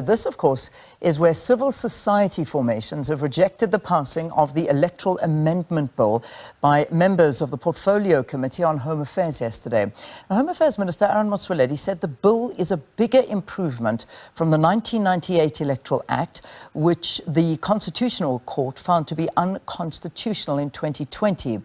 This, of course, is where civil society formations have rejected the passing of the Electoral Amendment Bill by members of the Portfolio Committee on Home Affairs yesterday. Now, Home Affairs Minister Aaron Motsoaledi said the bill is a bigger improvement from the 1998 Electoral Act, which the Constitutional Court found to be unconstitutional in 2020.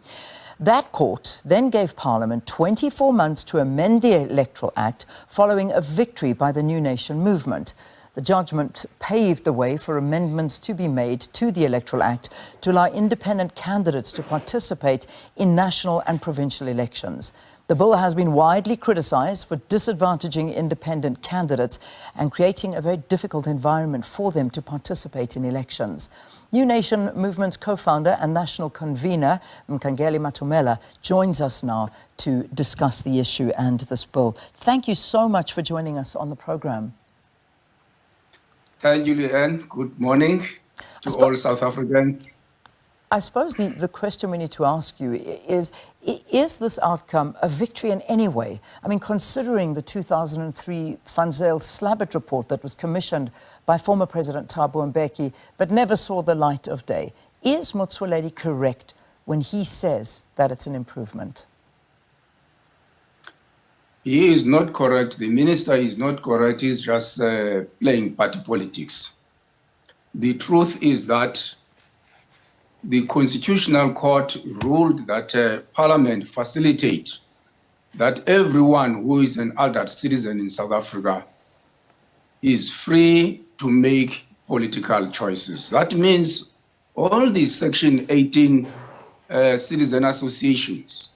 That court then gave Parliament 24 months to amend the Electoral Act following a victory by the New Nation movement. The judgment paved the way for amendments to be made to the Electoral Act to allow independent candidates to participate in national and provincial elections. The bill has been widely criticised for disadvantaging independent candidates and creating a very difficult environment for them to participate in elections. New Nation Movement's co-founder and national convener, Mkangeli Matomela, joins us now to discuss the issue and this bill. Thank you so much for joining us on the programme. Thank you, Leanne. Good morning to all South Africans. I suppose the question we need to ask you is this outcome a victory in any way? I mean, considering the 2003 Van Zyl-Slabbert report that was commissioned by former President Thabo Mbeki but never saw the light of day, is Motsoaledi correct when he says that it's an improvement? He is not correct. The minister is not correct. He's just playing party politics. The truth is that the Constitutional Court ruled that Parliament facilitate that everyone who is an adult citizen in South Africa is free to make political choices. That means all the Section 18 citizen associations,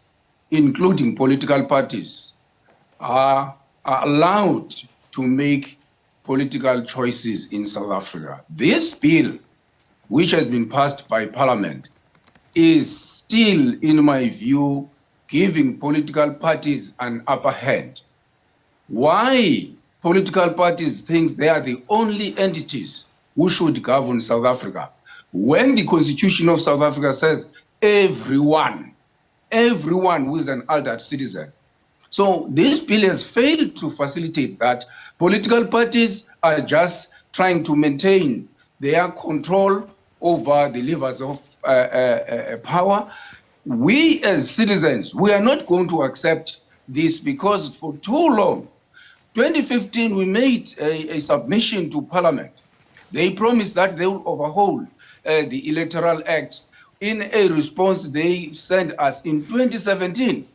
including political parties, are allowed to make political choices in South Africa. This bill, which has been passed by Parliament, is still, in my view, giving political parties an upper hand. Why political parties think they are the only entities who should govern South Africa, when the Constitution of South Africa says everyone who is an adult citizen. So this bill has failed to facilitate that. Political parties are just trying to maintain their control over the levers of power. We as citizens, we are not going to accept this, because for too long, 2015, we made a submission to Parliament. They promised that they will overhaul the Electoral Act. In a response they sent us in 2017.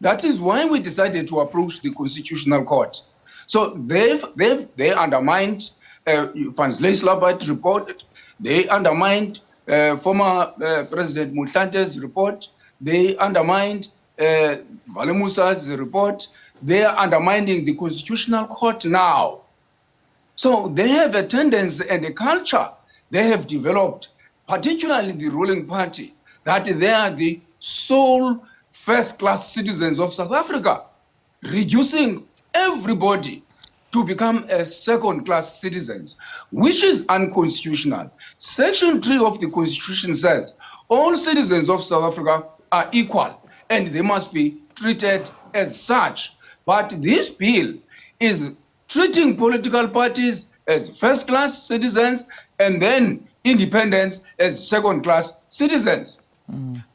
That is why we decided to approach the Constitutional Court. So they undermined Van Zyl-Slabbert report. They undermined former President Mutlante's report. They undermined Valemusa's report. They are undermining the Constitutional Court now. So they have a tendency and a culture they have developed, particularly the ruling party, that they are the sole first-class citizens of South Africa, reducing everybody to become a second-class citizens, which is unconstitutional. Section 3 of the Constitution says all citizens of South Africa are equal and they must be treated as such. But this bill is treating political parties as first-class citizens and then independents as second-class citizens.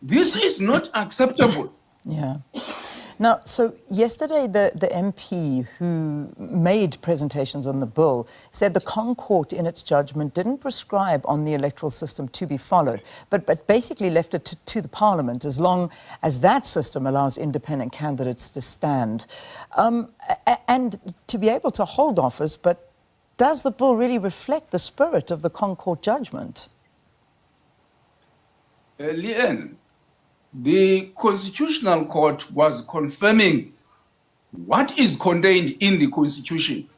This is not acceptable. Yeah. Now, so yesterday the MP who made presentations on the bill said the Court in its judgment didn't prescribe on the electoral system to be followed, but basically left it to the Parliament as long as that system allows independent candidates to stand and to be able to hold office. But does the bill really reflect the spirit of the Court judgment? Leanne, the Constitutional Court was confirming what is contained in the Constitution.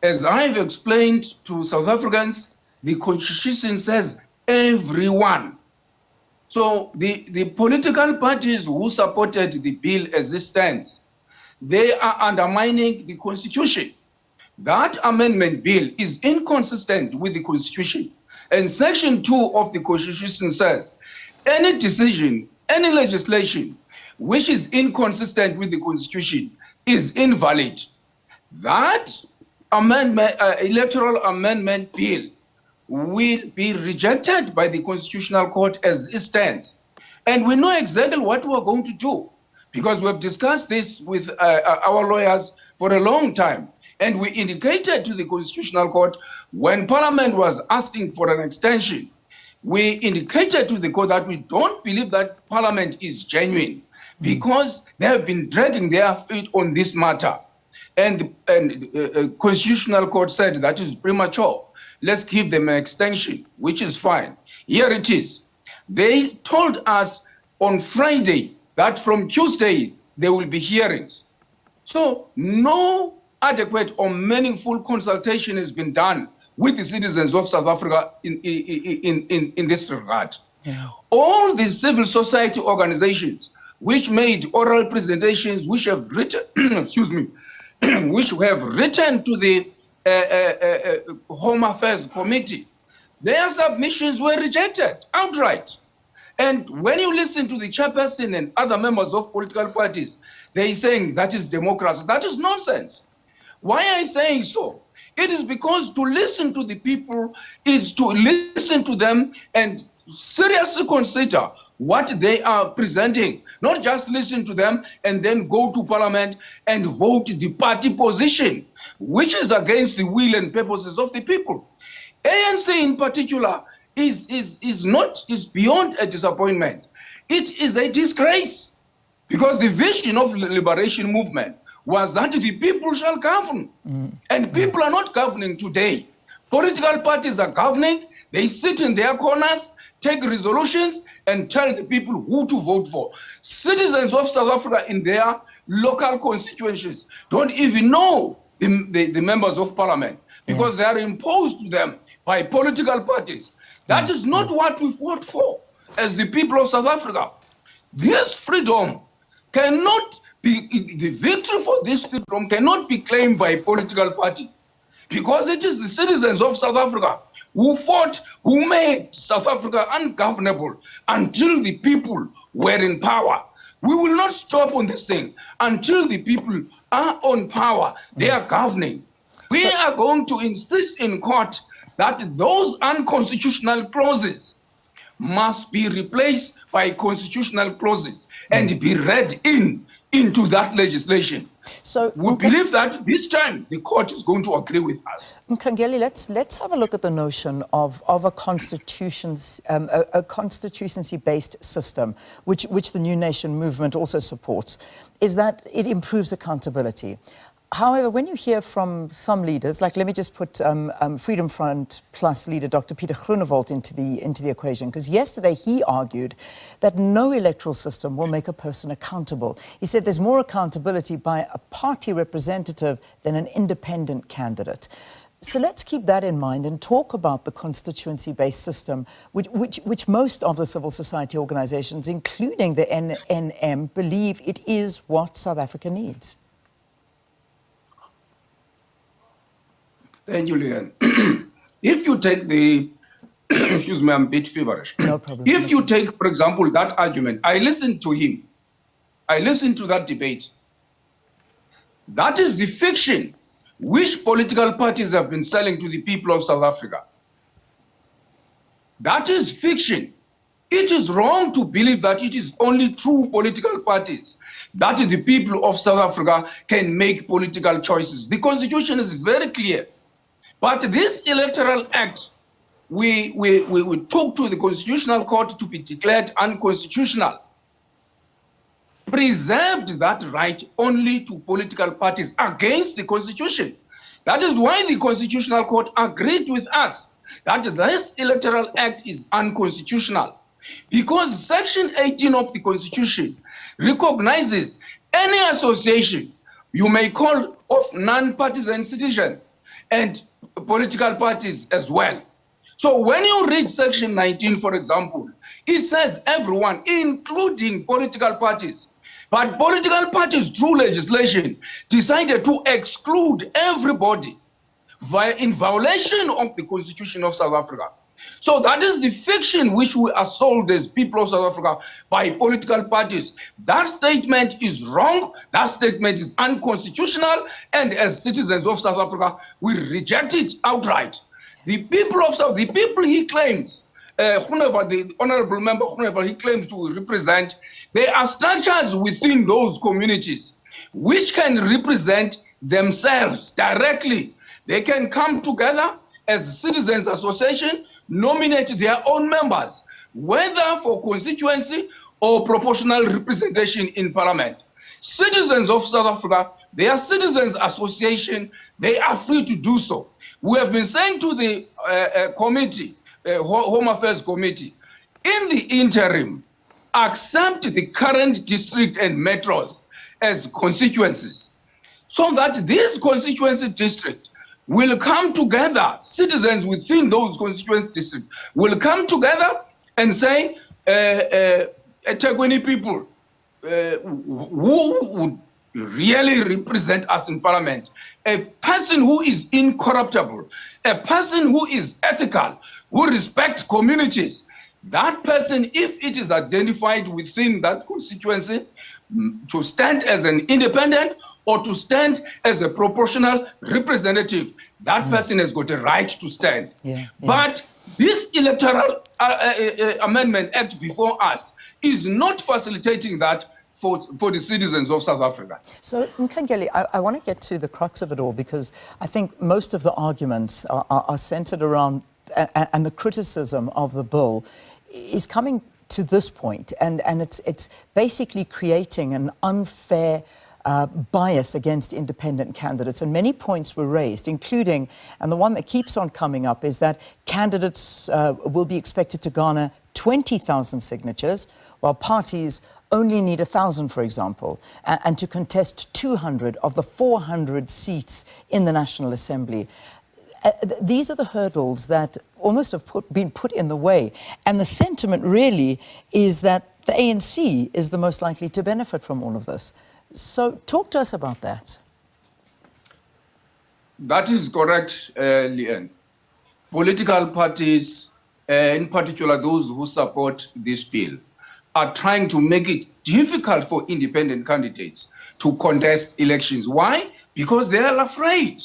As I've explained to South Africans, the Constitution says everyone. So the political parties who supported the bill as it stands, they are undermining the Constitution. That amendment bill is inconsistent with the Constitution. And Section 2 of the Constitution says, any decision, any legislation which is inconsistent with the Constitution is invalid. That electoral amendment bill will be rejected by the Constitutional Court as it stands. And we know exactly what we're going to do, because we've discussed this with our lawyers for a long time. And we indicated to the Constitutional Court when Parliament was asking for an extension, we indicated to the court that we don't believe that Parliament is genuine because they have been dragging their feet on this matter. And Constitutional Court said that is premature. Let's give them an extension, which is fine. Here it is. They told us on Friday that from Tuesday there will be hearings. So no adequate or meaningful consultation has been done with the citizens of South Africa in this regard. Yeah. All the civil society organizations which made oral presentations, which have written, excuse me, which have written to the Home Affairs Committee, their submissions were rejected outright. And when you listen to the chairperson and other members of political parties, they're saying that is democracy. That is nonsense. Why am I saying so? It is because to listen to the people is to listen to them and seriously consider what they are presenting, not just listen to them and then go to Parliament and vote the party position, which is against the will and purposes of the people. ANC in particular is beyond a disappointment. It is a disgrace, because the vision of the liberation movement was that the people shall govern. And people are not governing today. Political parties are governing. They sit in their corners, take resolutions, and tell the people who to vote for. Citizens of South Africa in their local constituencies don't even know the members of Parliament, because they are imposed to them by political parties. That is not what we fought for as the people of South Africa. This freedom cannot be, the victory for this freedom cannot be claimed by political parties, because it is the citizens of South Africa who fought, who made South Africa ungovernable until the people were in power. We will not stop on this thing until the people are on power, they are governing. We are going to insist in court that those unconstitutional clauses must be replaced by constitutional clauses and be read into that legislation. So we believe that this time the court is going to agree with us. Mkangeli, let's have a look at the notion of a constituency-based system, which the New Nation movement also supports, is that it improves accountability. However, when you hear from some leaders, like let me just put Freedom Front Plus leader Dr. Peter Groenewald into the equation, because yesterday he argued that no electoral system will make a person accountable. He said there's more accountability by a party representative than an independent candidate. So let's keep that in mind and talk about the constituency-based system, which most of the civil society organizations, including the NNM, believe it is what South Africa needs. Thank you, Leanne. If you take the, excuse me, I'm a bit feverish. No problem. If you take, for example, that argument, I listened to him. I listened to that debate. That is the fiction which political parties have been selling to the people of South Africa. That is fiction. It is wrong to believe that it is only through political parties that the people of South Africa can make political choices. The Constitution is very clear. But this Electoral Act, we took to the Constitutional Court to be declared unconstitutional, preserved that right only to political parties against the Constitution. That is why the Constitutional Court agreed with us that this Electoral Act is unconstitutional, because Section 18 of the Constitution recognizes any association you may call of non-partisan citizens and political parties as well. So when you read Section 19, for example, it says everyone, including political parties. But political parties, through legislation, decided to exclude everybody in violation of the Constitution of South Africa. So that is the fiction which we are sold as people of South Africa by political parties. That statement is wrong. That statement is unconstitutional. And as citizens of South Africa, we reject it outright. The people he claims, the honorable member, whoever he claims to represent, there are structures within those communities which can represent themselves directly. They can come together as citizens association, nominate their own members, whether for constituency or proportional representation in parliament. Citizens of South Africa, they are citizens association, they are free to do so. We have been saying to the committee, Home Affairs Committee, in the interim, accept the current district and metros as constituencies, so that this constituency district will come together, citizens within those constituency districts will come together and say, Etegwini people, who would really represent us in parliament, a person who is incorruptible, a person who is ethical, who respects communities. That person, if it is identified within that constituency, to stand as an independent or to stand as a proportional representative, that person has got a right to stand. But this Electoral Amendment Act before us is not facilitating that for the citizens of South Africa. So, Mkangeli, I want to get to the crux of it all, because I think most of the arguments are centered around, and the criticism of the bill is coming to this point, and it's basically creating an unfair bias against independent candidates. And many points were raised, including, and the one that keeps on coming up, is that candidates will be expected to garner 20,000 signatures, while parties only need 1,000, for example, and to contest 200 of the 400 seats in the National Assembly. These are the hurdles that almost have been put in the way. And the sentiment really is that the ANC is the most likely to benefit from all of this. So talk to us about that. That is correct, Leanne. Political parties, in particular those who support this bill, are trying to make it difficult for independent candidates to contest elections. Why? Because they are afraid.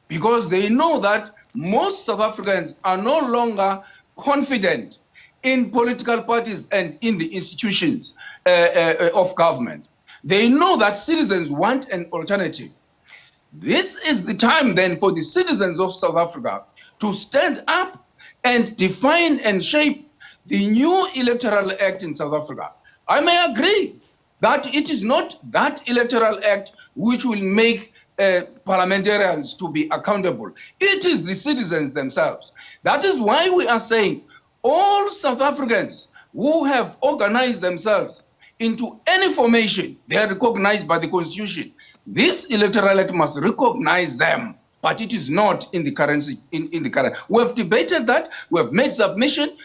Because they know that most South Africans are no longer confident in political parties and in the institutions of government. They know that citizens want an alternative. This is the time then for the citizens of South Africa to stand up and define and shape the new Electoral Act in South Africa. I may agree that it is not that Electoral Act which will make parliamentarians to be accountable. It is the citizens themselves. That is why we are saying all South Africans who have organized themselves into any formation, they are recognized by the Constitution. This Electoral Act must recognize them, but it is not in the currency. In the current, we have debated that. We have made submission.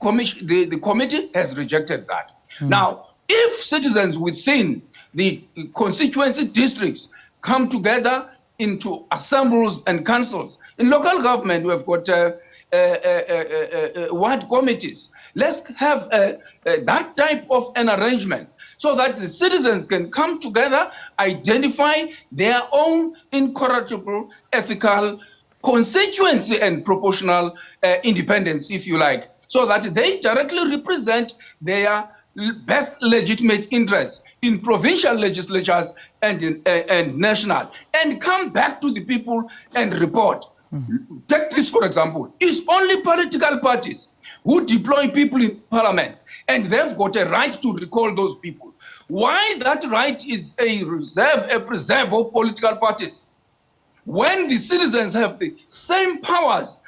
The committee has rejected that. Now, if citizens within the constituency districts come together into assemblies and councils. In local government, we have got ward committees. Let's have that type of an arrangement so that the citizens can come together, identify their own incorruptible, ethical constituency and proportional independence, if you like, so that they directly represent their best legitimate interests in provincial legislatures and national, and come back to the people and report. Take this, for example. It's only political parties who deploy people in parliament, and they've got a right to recall those people. Why that right is a preserve of political parties, when the citizens have the same powers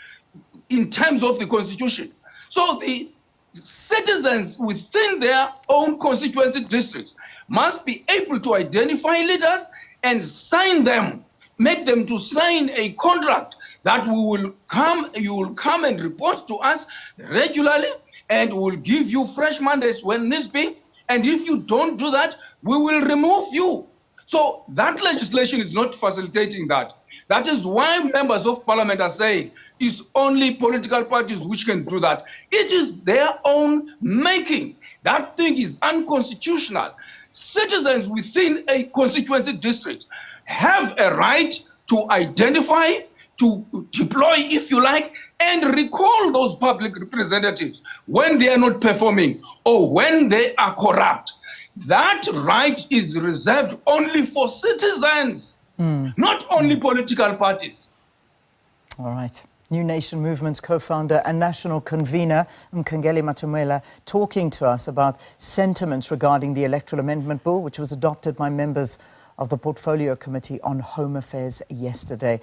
in terms of the Constitution? So the citizens within their own constituency districts must be able to identify leaders and sign them, make them to sign a contract that you will come and report to us regularly, and we'll give you fresh mandates when needs be. And if you don't do that, we will remove you. So that legislation is not facilitating that. That is why members of parliament are saying it's only political parties which can do that. It is their own making. That thing is unconstitutional. Citizens within a constituency district have a right to identify, to deploy, if you like, and recall those public representatives when they are not performing or when they are corrupt. That right is reserved only for citizens, not only political parties. All right. New Nation Movement's co-founder and national convener, Mkangeli Matomela, talking to us about sentiments regarding the Electoral Amendment Bill, which was adopted by members of the Portfolio Committee on Home Affairs yesterday.